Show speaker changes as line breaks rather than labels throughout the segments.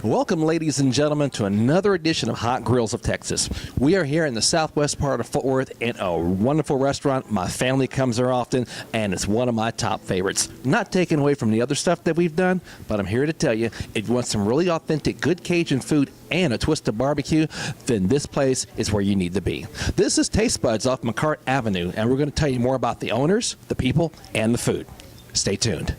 Welcome, ladies and gentlemen, to another edition of Hot Grills of Texas. We are here in the southwest part of Fort Worth in a wonderful restaurant. My family comes there often, and it's one of my top favorites. Not taken away from the other stuff that we've done, but I'm here to tell you, if you want some really authentic, good Cajun food and a twist of barbecue, then this place is where you need to be. This is Taste Buds off McCart Avenue, and we're going to tell you more about the owners, the people, and the food. Stay tuned.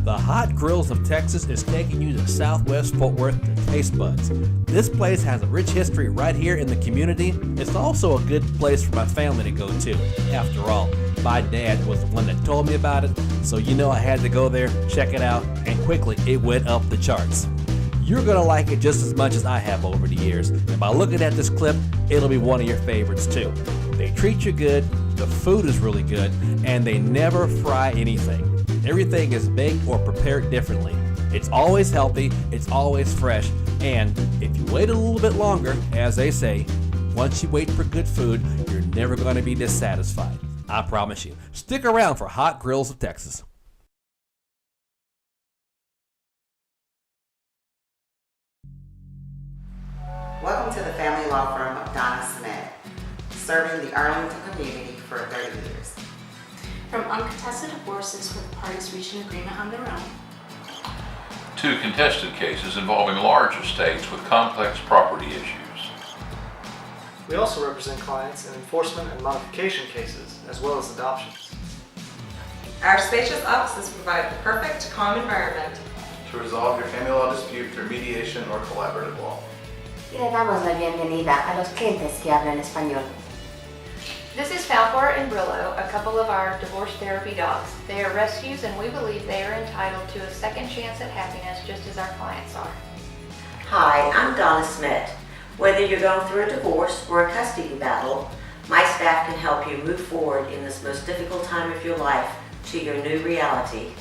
The Hot Grills of Texas is taking you to Southwest Fort Worth to Taste Buds. This place has a rich history right here in the community. It's also a good place for my family to go to. After all, my dad was the one that told me about it, so you know I had to go there, check it out, and quickly it went up the charts. You're going to like it just as much as I have over the years, and by looking at this clip, it'll be one of your favorites too. They treat you good, the food is really good, and they never fry anything. Everything is baked or prepared differently. It's always healthy, it's always fresh, and if you wait a little bit longer, as they say, once you wait for good food, you're never going to be dissatisfied. I promise you. Stick around for Hot Grills of Texas.
Welcome to the family law firm of Donna Smith, serving the Arlington community for 30 years.
From uncontested divorces where the parties reach an agreement on their own,
to contested cases involving large estates with complex property issues.
We also represent clients in enforcement and modification cases, as well as adoptions.
Our spacious offices provide the perfect, calm environment
to resolve your family law dispute through mediation or collaborative law.
Y le damos la bienvenida a los clientes que hablan español.
This is Falcor and Brillo, a couple of our divorce therapy dogs. They are rescues and we believe they are entitled to a second chance at happiness just as our clients are.
Hi, I'm Donna Smith. Whether you're going through a divorce or a custody battle, my staff can help you move forward in this most difficult time of your life to your new reality.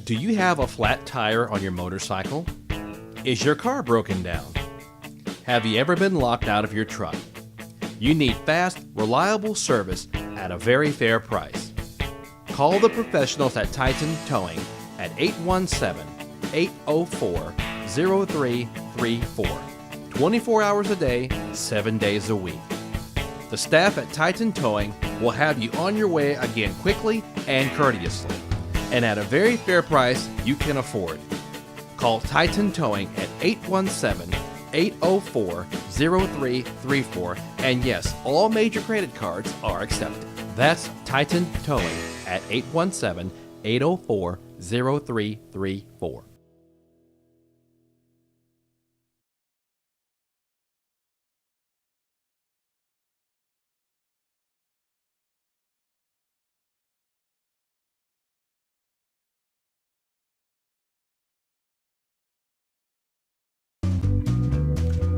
Do you have a flat tire on your motorcycle? Is your car broken down? Have you ever been locked out of your truck? You need fast, reliable service at a very fair price. Call the professionals at Titan Towing at 817-804-0334. 24 hours a day, 7 days a week. The staff at Titan Towing will have you on your way again quickly and courteously, and at a very fair price you can afford. Call Titan Towing at 817-804-0334, and yes, all major credit cards are accepted. That's Titan Towing at 817-804-0334.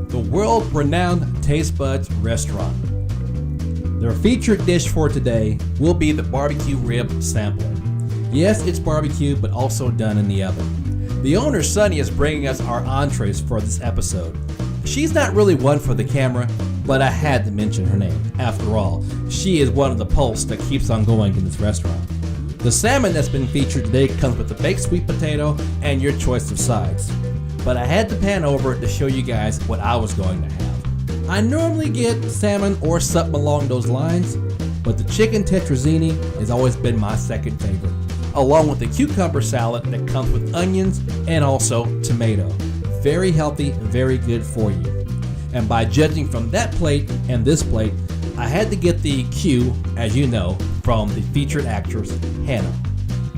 The world-renowned Taste Buds restaurant. Their featured dish for today will be the barbecue rib sampler. Yes, it's barbecue, but also done in the oven. The owner, Sunny, is bringing us our entrees for this episode. She's not really one for the camera, but I had to mention her name. After all, she is one of the pulse that keeps on going in this restaurant. The salmon that's been featured today comes with a baked sweet potato and your choice of sides. But I had to pan over it to show you guys what I was going to have. I normally get salmon or something along those lines, but the chicken tetrazzini has always been my second favorite, along with the cucumber salad that comes with onions and also tomato. Very healthy, very good for you. And by judging from that plate and this plate, I had to get the cue, as you know, from the featured actress, Hannah.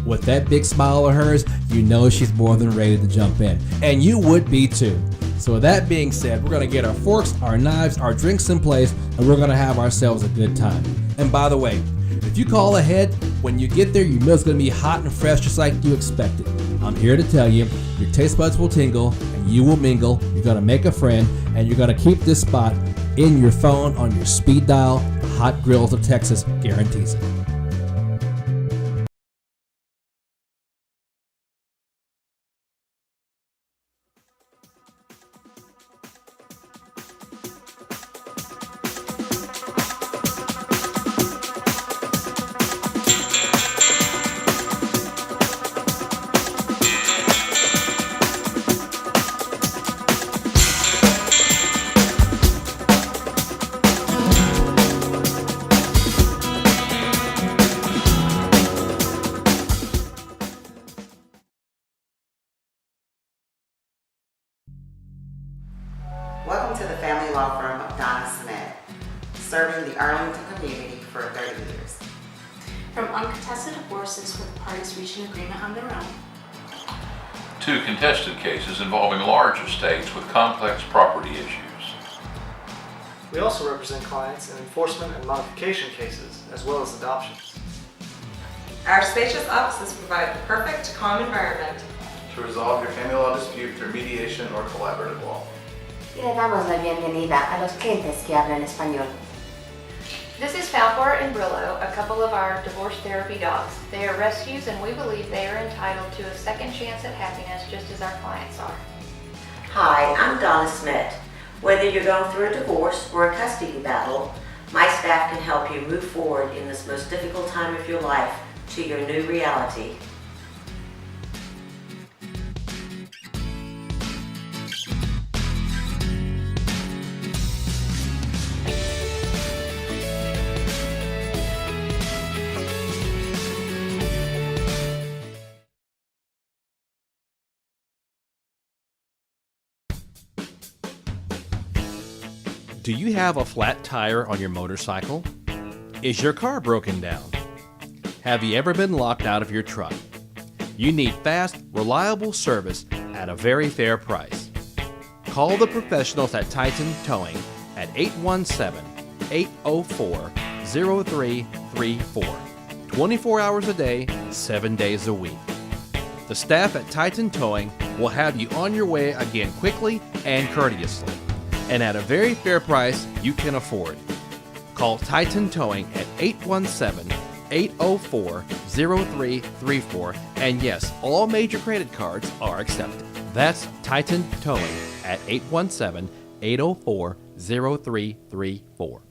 With that big smile of hers, you know she's more than ready to jump in. And you would be too. So with that being said, we're gonna get our forks, our knives, our drinks in place, and we're gonna have ourselves a good time. And by the way, if you call ahead, when you get there, your meal's gonna be hot and fresh just like you expected. I'm here to tell you, your taste buds will tingle and you will mingle. You're gonna make a friend and you're gonna keep this spot in your phone on your speed dial. The Hot Grills of Texas guarantees it.
Welcome to the family law firm of Donna Smith, serving the Arlington community for 30 years.
From uncontested divorces where the parties reach an agreement on their own,
to contested cases involving large estates with complex property issues.
We also represent clients in enforcement and modification cases, as well as adoptions.
Our spacious offices provide the perfect, calm environment
To resolve your family law dispute through mediation or collaborative law.
Y le damos la bienvenida a los clientes que hablan español.
This is Falcor and Brillo, a couple of our divorce therapy dogs. They are rescues and we believe they are entitled to a second chance at happiness just as our clients are.
Hi, I'm Donna Smith. Whether you're going through a divorce or a custody battle, my staff can help you move forward in this most difficult time of your life to your new reality.
Do you have a flat tire on your motorcycle? Is your car broken down? Have you ever been locked out of your truck? You need fast, reliable service at a very fair price. Call the professionals at Titan Towing at 817-804-0334. 24 hours a day, 7 days a week. The staff at Titan Towing will have you on your way again quickly and courteously, and at a very fair price you can afford. Call Titan Towing at 817-804-0334, and yes, all major credit cards are accepted. That's Titan Towing at 817-804-0334.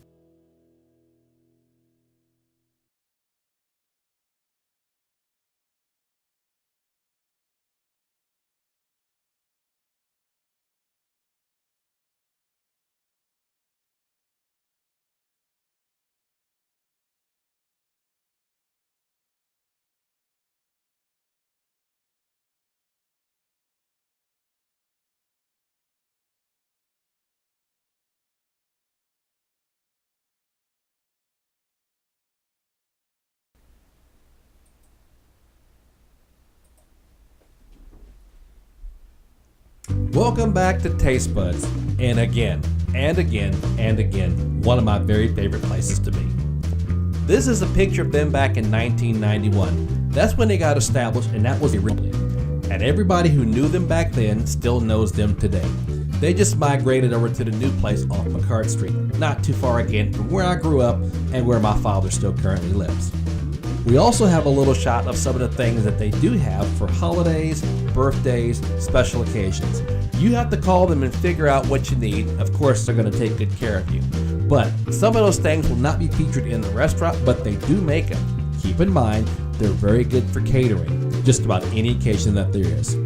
Welcome back to Taste Buds, and again, and again, and again, one of my very favorite places to be. This is a picture of them back in 1991. That's when they got established, and that was the original. And everybody who knew them back then still knows them today. They just migrated over to the new place off McCart Street, not too far again from where I grew up and where my father still currently lives. We also have a little shot of some of the things that they do have for holidays, birthdays, special occasions. You have to call them and figure out what you need. Of course, they're going to take good care of you. But some of those things will not be featured in the restaurant, but they do make them. Keep in mind, they're very good for catering, just about any occasion that there is.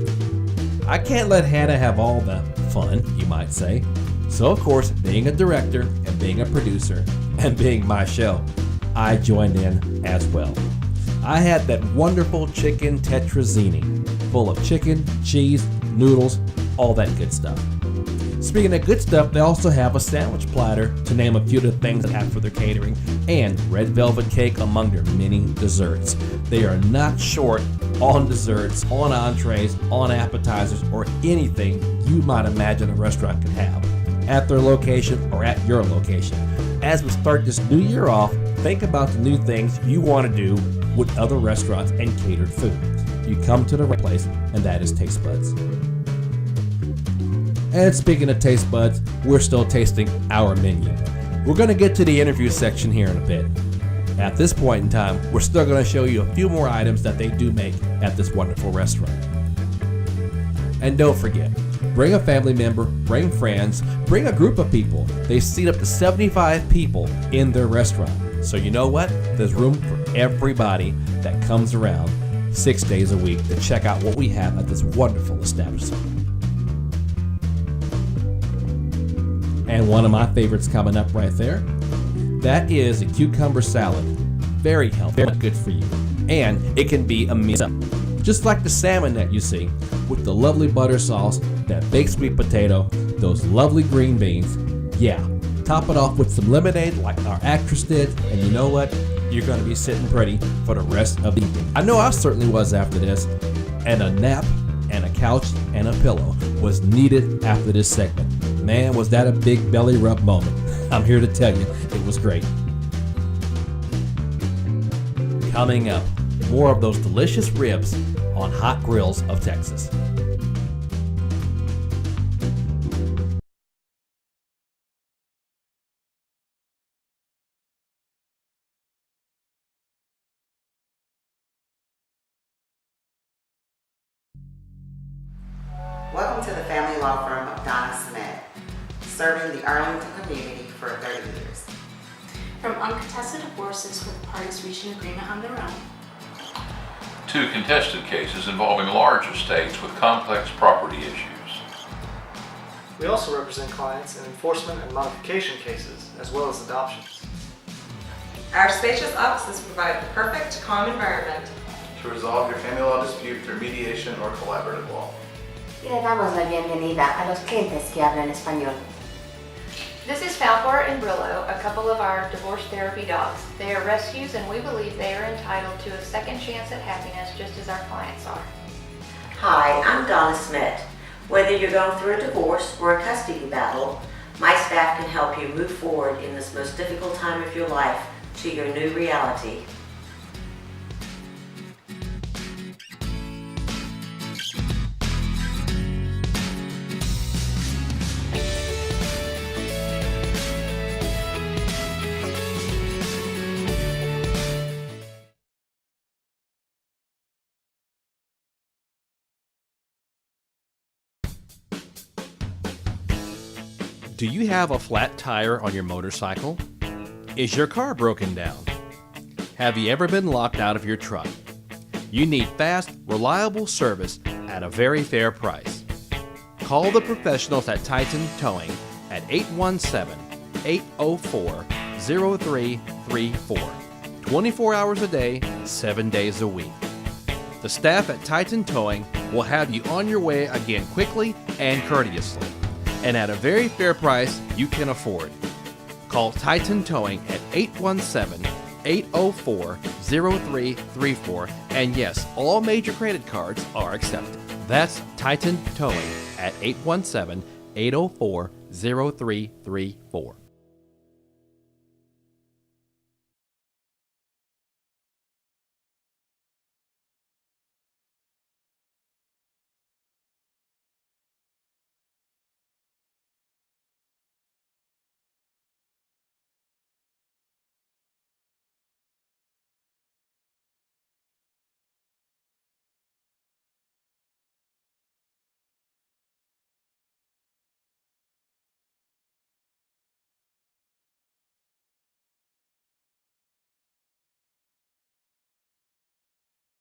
I can't let Hannah have all the fun, you might say. So of course, being a director and being a producer and being my show, I joined in as well. I had that wonderful chicken tetrazzini, full of chicken, cheese, noodles, all that good stuff. Speaking of good stuff, they also have a sandwich platter, to name a few of the things they have for their catering, and red velvet cake among their many desserts. They are not short on desserts, on entrees, on appetizers, or anything you might imagine a restaurant could have at their location or at your location. As we start this new year off, think about the new things you want to do with other restaurants and catered food. You come to the right place, and that is Taste Buds. And speaking of Taste Buds, we're still tasting our menu. We're going to get to the interview section here in a bit. At this point in time, we're still going to show you a few more items that they do make at this wonderful restaurant. And don't forget, bring a family member, bring friends, bring a group of people. They seat up to 75 people in their restaurant. So you know what? There's room for everybody that comes around 6 days a week to check out what we have at this wonderful establishment. And one of my favorites coming up right there, that is a cucumber salad. Very healthy, very good for you. And it can be a meal, just like the salmon that you see, with the lovely butter sauce, that baked sweet potato, those lovely green beans. Yeah, top it off with some lemonade like our actress did, and you know what? You're going to be sitting pretty for the rest of the evening. I know I certainly was after this, and a nap and a couch and a pillow was needed after this segment. Man, was that a big belly rub moment. I'm here to tell you, it was great. Coming up, more of those delicious ribs on Hot Grills of Texas.
Welcome to the family law firm of Donna Smith, serving the Arlington community for 30 years.
From uncontested divorces where the parties reach an agreement on their own,
to contested cases involving large estates with complex property issues.
We also represent clients in enforcement and modification cases, as well as adoptions.
Our spacious offices provide the perfect, calm environment
To resolve your family law dispute through mediation or collaborative law.
Y le damos la bienvenida a los clientes que hablan español.
This is Falcor and Brillo, a couple of our divorce therapy dogs. They are rescues, and we believe they are entitled to a second chance at happiness just as our clients are.
Hi, I'm Donna Smith. Whether you're going through a divorce or a custody battle, my staff can help you move forward in this most difficult time of your life to your new reality.
Do you have a flat tire on your motorcycle? Is your car broken down? Have you ever been locked out of your truck? You need fast, reliable service at a very fair price. Call the professionals at Titan Towing at 817-804-0334. 24 hours a day, 7 days a week. The staff at Titan Towing will have you on your way again quickly and courteously, and at a very fair price you can afford. Call Titan Towing at 817-804-0334, and yes, all major credit cards are accepted. That's Titan Towing at 817-804-0334.